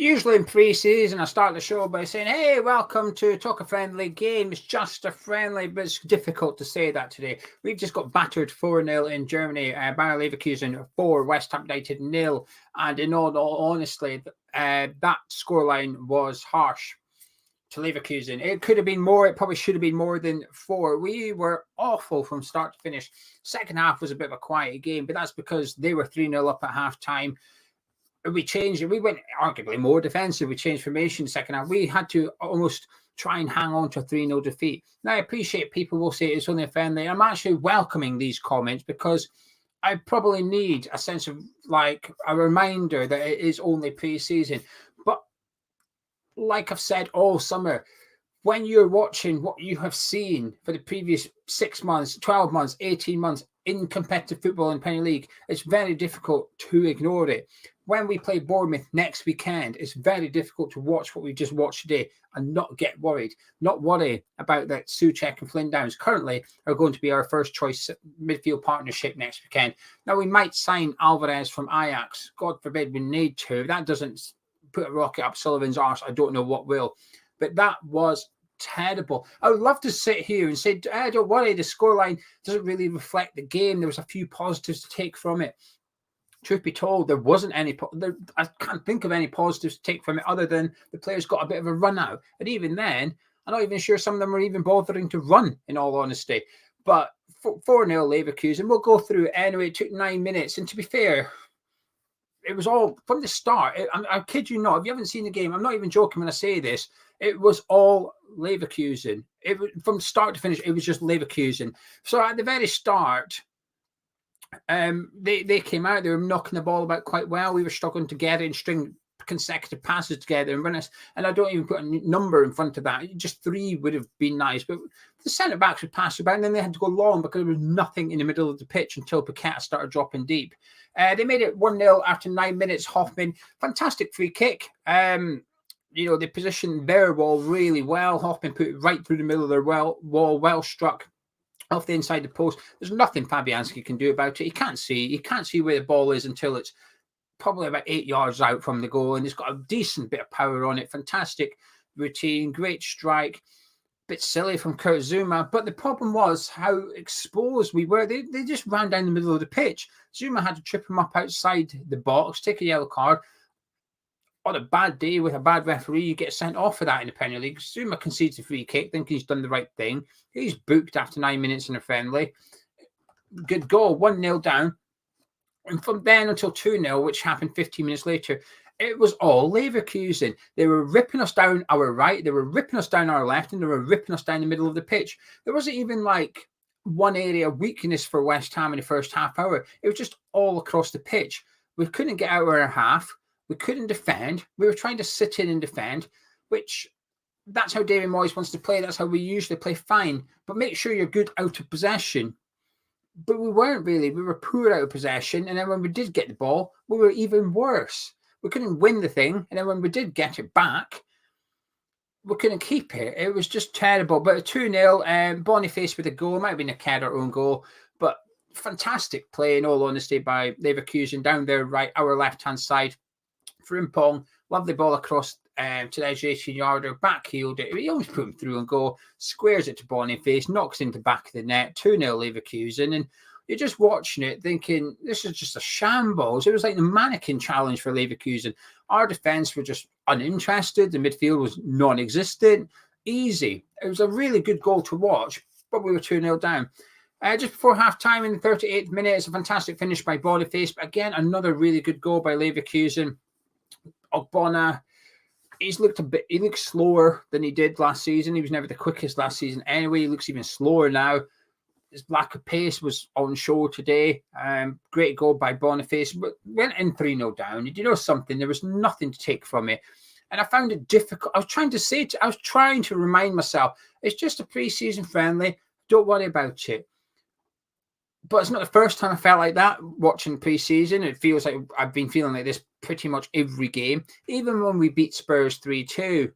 Usually in pre-season, I start the show by saying, hey, welcome to Talk a Friendly Game. It's just a friendly, but it's difficult to say that today. We've just got battered 4-0 in Germany. Bayer Leverkusen 4, West Ham United 0. And in all honesty, that scoreline was harsh to Leverkusen. It could have been more. It probably should have been more than 4. We were awful from start to finish. Second half was a bit of a quiet game, but that's because they were 3-0 up at half-time. We changed it. We went arguably more defensive. We changed formation second half. We had to almost try and hang on to a 3-0 defeat. Now, I appreciate people will say it's only a friendly. I'm actually welcoming these comments because I probably need a sense of like a reminder that it is only pre-season. But like I've said all summer, when you're watching what you have seen for the previous 6 months, 12 months, 18 months in competitive football in Premier League, it's very difficult to ignore it. When we play Bournemouth next weekend, it's very difficult to watch what we just watched today and not get worried, not worry about that Souček and Flynn Downs currently are going to be our first choice midfield partnership next weekend. Now, we might sign Alvarez from Ajax. God forbid we need to. That doesn't put a rocket up Sullivan's arse. I don't know what will. But that was terrible. I would love to sit here and say, don't worry, the scoreline doesn't really reflect the game. There was a few positives to take from it. Truth be told, there wasn't any. I can't think of any positives to take from it other than the players got a bit of a run out. And even then, I'm not even sure some of them were even bothering to run, in all honesty. But 4-0 Leverkusen, we'll go through it anyway. It took 9 minutes. And to be fair, it was all from the start. I kid you not. If you haven't seen the game, I'm not even joking when I say this. It was all Leverkusen. It was from start to finish. It was just Leverkusen. So at the very start, they came out. They were knocking the ball about quite well. We were struggling to get it and string consecutive passes together and run us. And I don't even put a number in front of that. Just 3 would have been nice. But the centre backs would pass about, and then they had to go long because there was nothing in the middle of the pitch until Paqueta started dropping deep. They made it 1-0 after 9 minutes. Hoffman, fantastic free kick. They positioned their wall really well. Hoffman put it right through the middle of their wall, well struck off the inside the post. There's nothing Fabianski can do about it. He can't see where the ball is until it's probably about 8 yards out from the goal, and it's got a decent bit of power on it. Fantastic routine, great strike. Bit silly from Kurt Zuma, but the problem was how exposed we were. They just ran down the middle of the pitch. Zuma had to trip him up outside the box, take a yellow card. On a bad day with a bad referee, you get sent off for that in the Premier League. Zuma concedes a free kick, think he's done the right thing. He's booked after 9 minutes in a friendly. Good goal, 1-0 down. And from then until 2-0, which happened 15 minutes later, it was all Leverkusen. They were ripping us down our right, they were ripping us down our left, and they were ripping us down the middle of the pitch. There wasn't even like one area of weakness for West Ham in the first half hour. It was just all across the pitch. We couldn't get out of our half. We couldn't defend. We were trying to sit in and defend, which that's how David Moyes wants to play. That's how we usually play, fine. But make sure you're good out of possession. But we weren't really. We were poor out of possession. And then when we did get the ball, we were even worse. We couldn't win the thing. And then when we did get it back, we couldn't keep it. It was just terrible. But a 2-0, Boniface with a goal. It might have been a Kedar own goal. But fantastic play, in all honesty, by Leverkusen down there, right, our left-hand side. Frimpong, lovely ball across to the edge 18-yarder, backheeled it. He always put him through and go, squares it to Boniface, knocks into the back of the net, 2-0 Leverkusen. And you're just watching it thinking, this is just a shambles. It was like the mannequin challenge for Leverkusen. Our defence were just uninterested. The midfield was non-existent. Easy. It was a really good goal to watch, but we were 2-0 down. Just before half-time in the 38th minute, it's a fantastic finish by Boniface. But again, another really good goal by Leverkusen. Ogbonna, he looks slower than he did last season. He was never the quickest last season anyway. He looks even slower now. His lack of pace was on show today. Great goal by Boniface, but went in 3-0 down. You know something? There was nothing to take from it. And I found it difficult. I was trying to remind myself, it's just a pre-season friendly. Don't worry about it. But it's not the first time I felt like that watching pre-season. It feels like I've been feeling like this pretty much every game. Even when we beat Spurs 3-2,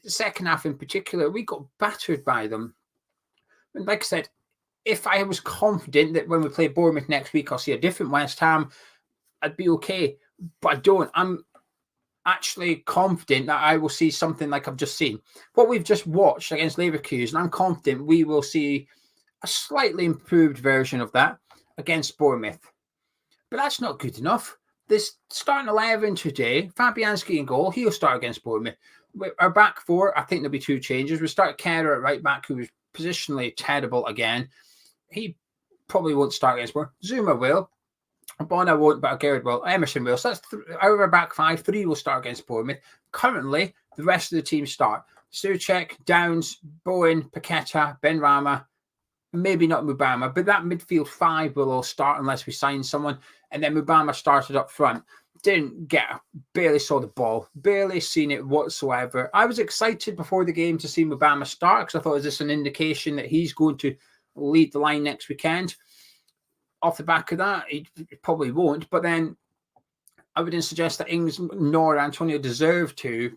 the second half in particular, we got battered by them. And like I said, if I was confident that when we play Bournemouth next week, I'll see a different West Ham, I'd be okay. But I don't. actually confident that I will see something like I've just seen. What we've just watched against Leverkusen, I'm confident we will see a slightly improved version of that against Bournemouth. But that's not good enough. This starting 11 today, Fabianski in goal, he'll start against Bournemouth. Our back four, I think there'll be 2 changes. We start Kerr at right back, who was positionally terrible again. He probably won't start against Bournemouth. Zuma will. Bona won't, but Gerrard will. Emerson will. So that's out of our back 5, 3 will start against Bournemouth. Currently, the rest of the team start. Souček, Downs, Bowen, Paqueta, Benrahma, maybe not Mubama, but that midfield 5 will all start unless we sign someone. And then Mubama started up front. Barely saw the ball, barely seen it whatsoever. I was excited before the game to see Mubama start because I thought, is this an indication that he's going to lead the line next weekend? Off the back of that, he probably won't. But then I wouldn't suggest that Ings nor Antonio deserved to.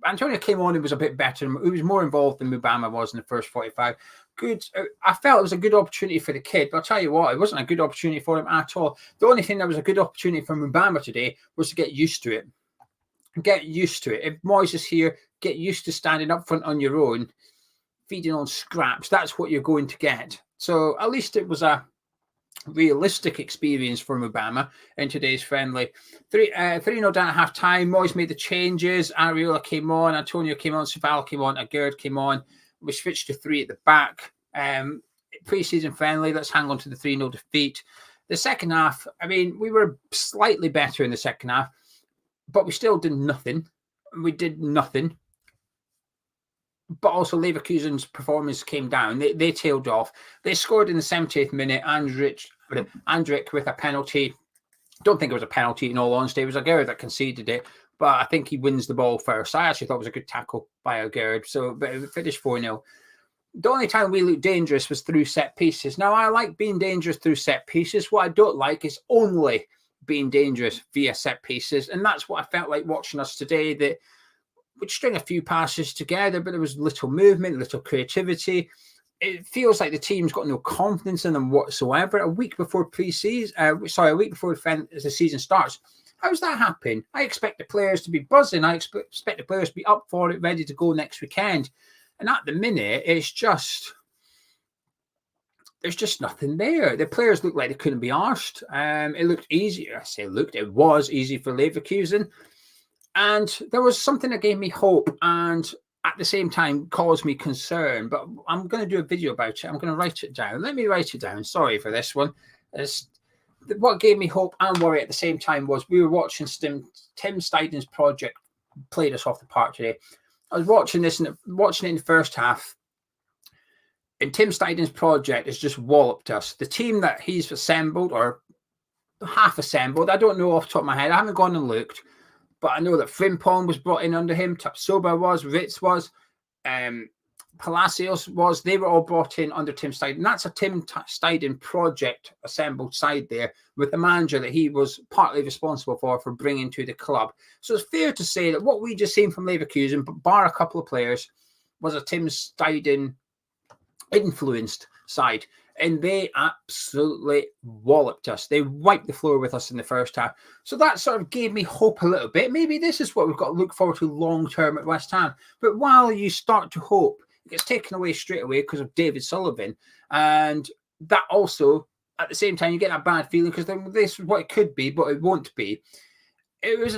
Antonio came on and was a bit better. He was more involved than Mubama was in the first 45. Good. I felt it was a good opportunity for the kid, but I'll tell you what, it wasn't a good opportunity for him at all. The only thing that was a good opportunity for Mubama today was to get used to it. Get used to it. If Moyes is here, get used to standing up front on your own, feeding on scraps. That's what you're going to get. So at least it was a realistic experience for Mubama in today's friendly. 3-0 down at half time. Moyes made the changes. Areola came on, Antonio came on, Saval came on, Agerd came on. We switched to 3 at the back. Pre-season friendly. Let's hang on to the 3-0 defeat. The second half, I mean, we were slightly better in the second half, but we still did nothing. We did nothing. But also Leverkusen's performance came down. They tailed off. They scored in the 70th minute. Andrić with a penalty. Don't think it was a penalty in all honesty. It was Agerd that conceded it. But I think he wins the ball first. I actually thought it was a good tackle by Agerd. But it finished 4-0. The only time we looked dangerous was through set pieces. Now, I like being dangerous through set pieces. What I don't like is only being dangerous via set pieces. And that's what I felt like watching us today, that we'd string a few passes together, but there was little movement, little creativity. It feels like the team's got no confidence in them whatsoever. A week before the season starts. How does that happen? I expect the players to be buzzing. I expect the players to be up for it, ready to go next weekend. And at the minute, there's just nothing there. The players look like they couldn't be arsed. It looked easy. It was easy for Leverkusen. And there was something that gave me hope and at the same time caused me concern. But I'm going to do a video about it. I'm going to write it down. Let me write it down. Sorry for this one. What gave me hope and worry at the same time was we were watching Tim Steiden's project played us off the park today. I was watching it in the first half, and Tim Steiden's project has just walloped us. The team that he's assembled or half assembled, I don't know off the top of my head. I haven't gone and looked, but I know that Frimpong was brought in under him. Tapsoba was, Ritz was, Palacios was. They were all brought in under Tim Steiden. That's a Tim Steiden project assembled side there with the manager that he was partly responsible for bringing to the club. So it's fair to say that what we just seen from Leverkusen, bar a couple of players, was a Tim Steiden influenced side. And they absolutely walloped us. They wiped the floor with us in the first half. So that sort of gave me hope a little bit. Maybe this is what we've got to look forward to long term at West Ham. But while you start to hope, it gets taken away straight away because of David Sullivan. And that also, at the same time, you get that bad feeling because this is what it could be, but it won't be. It was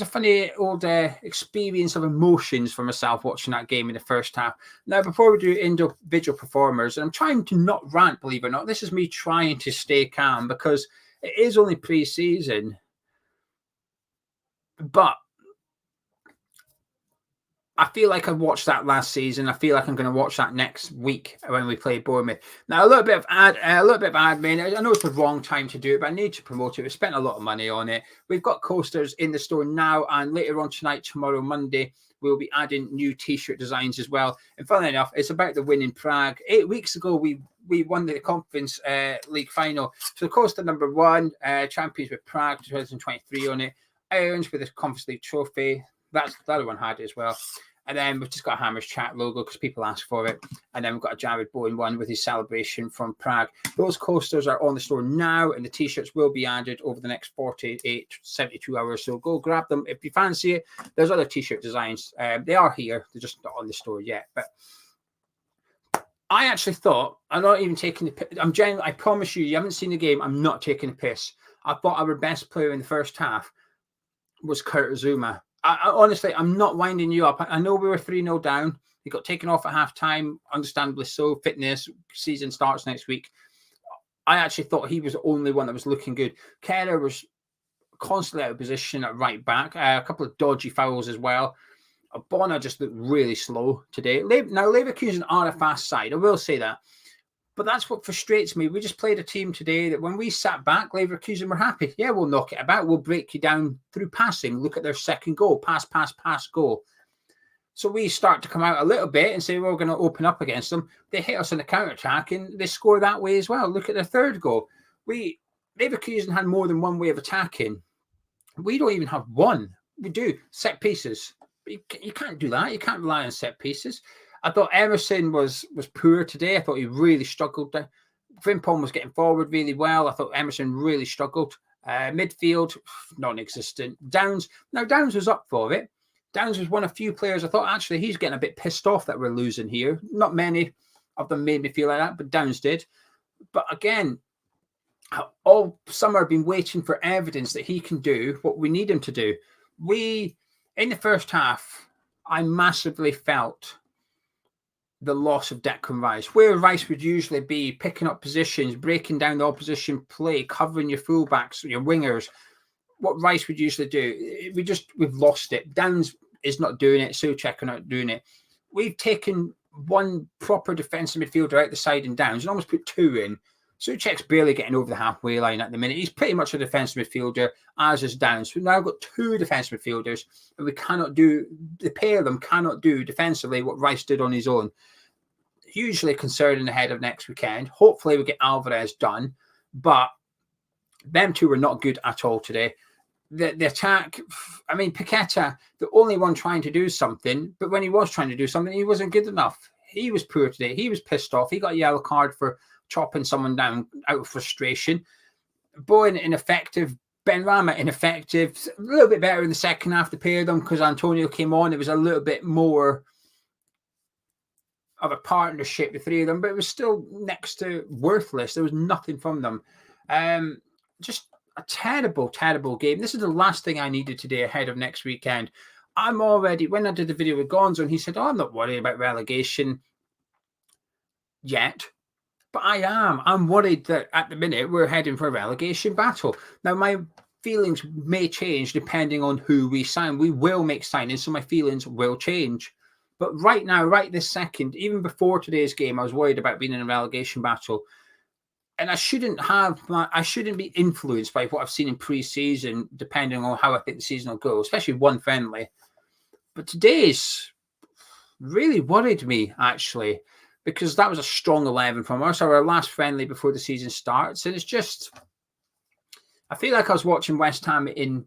a funny old experience of emotions for myself watching that game in the first half. Now, before we do individual performers, and I'm trying to not rant, believe it or not, this is me trying to stay calm because it is only pre-season. But I feel like I watched that last season. I feel like I'm going to watch that next week when we play Bournemouth. Now, a little bit of admin. I know it's the wrong time to do it, but I need to promote it. We spent a lot of money on it. We've got coasters in the store now, and later on tonight, tomorrow, Monday, we'll be adding new T-shirt designs as well. And funnily enough, it's about the win in Prague. 8 weeks ago, we won the Conference League final. So the coaster number 1, champions with Prague 2023 on it. Irons with the Conference League trophy. The other one had it as well. And then we've just got a Hammers Chat logo because people ask for it. And then we've got a Jared Bowen one with his celebration from Prague. Those coasters are on the store now, and the T-shirts will be added over the next 48, 72 hours. So go grab them if you fancy it. There's other T-shirt designs. They are here. They're just not on the store yet. But I actually thought, I'm not even taking the piss. I promise you haven't seen the game. I'm not taking the piss. I thought our best player in the first half was Kurt Zuma. I honestly, I'm not winding you up. I know we were 3-0 down. He got taken off at half-time, understandably so. Fitness, season starts next week. I actually thought he was the only one that was looking good. Kerr was constantly out of position at right back. A couple of dodgy fouls as well. Bonner just looked really slow today. Now, Leverkusen are a fast side. I will say that. But that's what frustrates me. We just played a team today that when we sat back, Leverkusen were happy. Yeah, we'll knock it about. We'll break you down through passing. Look at their second goal. Pass, goal. So we start to come out a little bit and say, well, we're going to open up against them. They hit us on the counter-attack and they score that way as well. Look at their third goal. Leverkusen had more than one way of attacking. We don't even have one. We do. Set pieces. You can't do that. You can't rely on set pieces. I thought Emerson was poor today. I thought he really struggled. Frimpong was getting forward really well. I thought Emerson really struggled. Midfield, non-existent. Downs was up for it. Downs was one of few players I thought, actually, he's getting a bit pissed off that we're losing here. Not many of them made me feel like that, but Downs did. But again, all summer I've been waiting for evidence that he can do what we need him to do. In the first half, I massively felt the loss of Declan Rice, where Rice would usually be picking up positions, breaking down the opposition play, covering your fullbacks, your wingers. What Rice would usually do, we've lost it. Downs is not doing it. Souček are not doing it. We've taken one proper defensive midfielder out the side and Downs and almost put two in. Souček's barely getting over the halfway line at the minute. He's pretty much a defensive midfielder, as is Downs. We've now got two defensive midfielders, and the pair of them cannot do defensively what Rice did on his own. Hugely concerning ahead of next weekend. Hopefully we get Alvarez done, but them two were not good at all today. The attack, I mean, Paqueta, the only one trying to do something, but when he was trying to do something, he wasn't good enough. He was poor today. He was pissed off. He got a yellow card for chopping someone down out of frustration. Bowen ineffective. Benrahma ineffective. A little bit better in the second half to pair them because Antonio came on. It was a little bit more of a partnership, the three of them, but it was still next to worthless. There was nothing from them. Just a terrible, terrible game. This is the last thing I needed today ahead of next weekend. I'm already, when I did the video with Gonzo, and he said, I'm not worried about relegation yet. But I am. I'm worried that at the minute we're heading for a relegation battle. Now, my feelings may change depending on who we sign. We will make signings, so my feelings will change. But right now, right this second, even before today's game, I was worried about being in a relegation battle. And I shouldn't be influenced by what I've seen in pre-season, depending on how I think the season will go, especially one friendly. But today's really worried me, actually, because that was a strong 11 from us, our last friendly before the season starts. And it's just, I feel like I was watching West Ham in,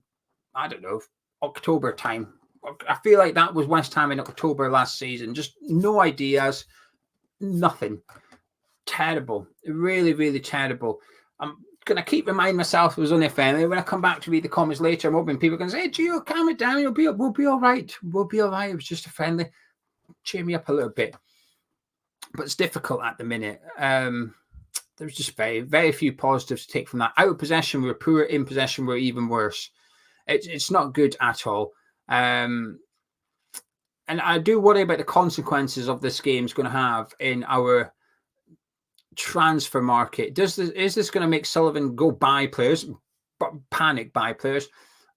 I don't know, October time. I feel like that was West Ham in October last season. Just no ideas, nothing. Terrible. Really, really terrible. I'm going to keep reminding myself it was only a friendly. When I come back to read the comments later, I'm hoping people are going to say, hey, Gio, calm it down. We'll be all right. We'll be all right. It was just a friendly. Cheer me up a little bit. But it's difficult at the minute. There's just very, very few positives to take from that. Out of possession, we were poor. In possession, we're even worse. It's not good at all. And I do worry about the consequences of this game is going to have in our transfer market. Is this going to make Sullivan go buy players, panic buy players,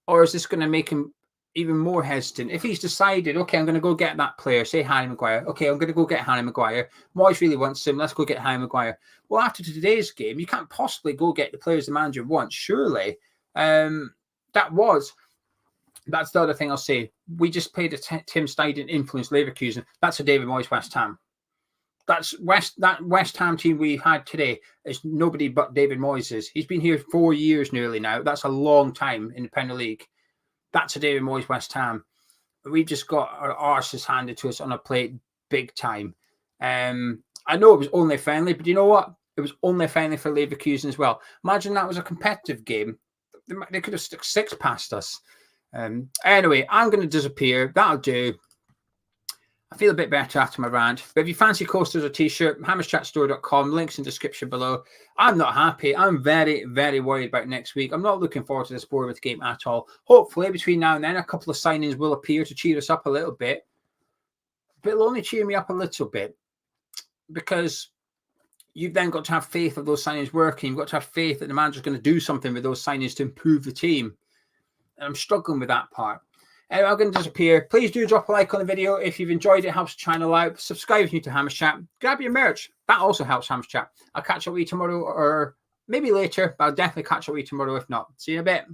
or is this going to make him even more hesitant? If he's decided, okay, I'm going to go get that player, say Harry Maguire. Okay, I'm going to go get Harry Maguire. Moyes really wants him. Let's go get Harry Maguire. Well, after today's game, you can't possibly go get the players the manager wants, surely. That's the other thing I'll say. We just played a Tim Steidten influenced Leverkusen. That's a David Moyes West Ham. That West Ham team we had today is nobody but David Moyes'. He's been here 4 years nearly now. That's a long time in the Premier League. That's a David Moyes West Ham. we just got our arses handed to us on a plate big time. I know it was only friendly, but you know what? It was only friendly for Leverkusen as well. Imagine that was a competitive game. They could have stuck 6 past us. Anyway, I'm going to disappear. That'll do. I feel a bit better after my rant. But if you fancy coasters or t-shirt, hammerschatstore.com, links in the description below. I'm not happy. I'm very, very worried about next week. I'm not looking forward to this Bournemouth game at all. Hopefully, between now and then, a couple of signings will appear to cheer us up a little bit. But it'll only cheer me up a little bit, because you've then got to have faith of those signings working. You've got to have faith that the manager's going to do something with those signings to improve the team. And I'm struggling with that part. Anyway, I'm going to disappear. Please do drop a like on the video if you've enjoyed it. It helps the channel out. Subscribe if you're new to Hammers Chat. Grab your merch. That also helps Hammers Chat. I'll catch up with you tomorrow, or maybe later, but I'll definitely catch up with you tomorrow if not. See you in a bit.